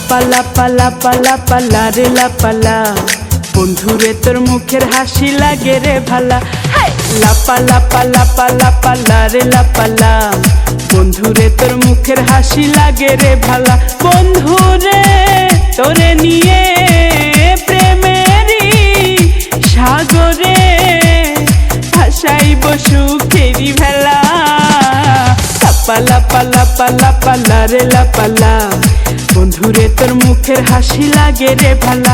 লাপা লাপা লাপা রে লাপালা বন্ধুরে তোর মুখের হাসি লাগে রে ভালা। লাপা লাপা লাপা লাপা রে লাপালা বন্ধুরে তোর মুখের হাসি লাগে রে ভালা। বন্ধুরে তোরে নিয়ে প্রেমেরই সাগরে ভাসাইব সুখেরি ভেলা। লাপা লাপা লাপা লাপা রে লাপালা বন্ধুরে তোর মুখের হাসি লাগে রে ভালা।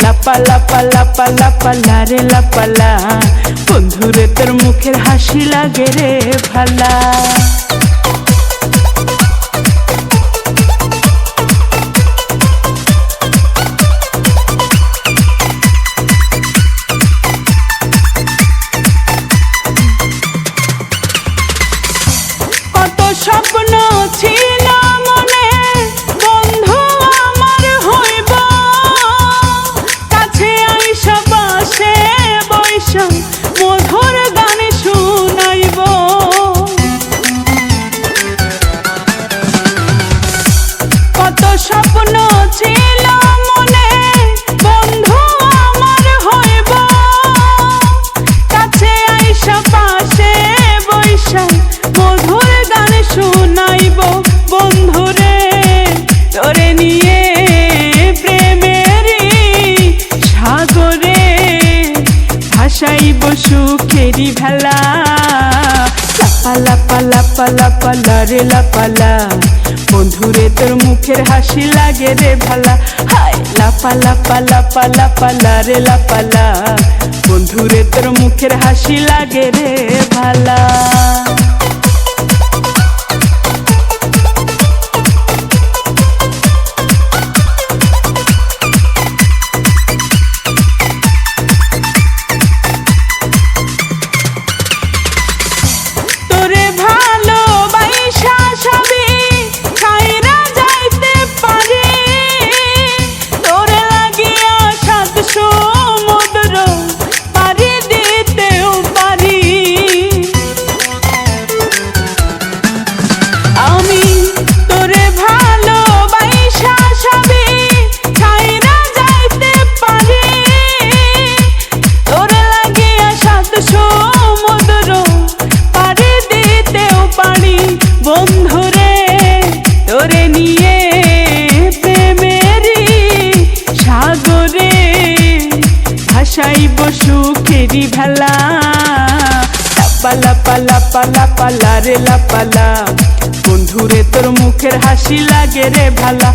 লাপা লাপা লাপা লাপা রে লাপালা বন্ধুরে তোর মুখের হাসি লাগে রে ভালা। কত স্বপ্ন ছিল মনে বন্ধু আমার হইব, কাছে আইসা পাশে বৈশা মধুর গান শুনাইব। কত স্বপ্ন ছিল মনে বন্ধু আমার হইব, কাছে আইসা পাশে বৈশা মধুর গান শুনাইব। বন্ধুরে তোরে নিয়ে প্রেমেরই সাগরে ভাসাইব সুখেরি ভেলা। লাপা লাপা লাপা লাপা রে লাপালা বন্ধুরে তোর মুখের হাসি লাগে রে ভালা। লাপা লাপা লাপা লাপা রে লাপালা বন্ধুরে তোর মুখের হাসি লাগে রে ভালা। তোরে ভালোবাসা সবই ছাইরা যাইতে পারি, তোরে লাগিয়া সাত সমুদ্র পাড়ি দিতেও পারি। আমি তোরে ভালোবাসা সবই ছাইরা যাইতে পারি, তোরে লাগিয়া সাত সমুদ্র পাড়ি দিতেও পারি। বন্ধুরে তোরে নিয়ে প্রেমেরই সাগরে ভাসাইব সুখেরি ভেলা। লাপা লাপা লাপা লাপা রে লাপালা বন্ধুরে তোর মুখের হাসি লাগে রে ভালা।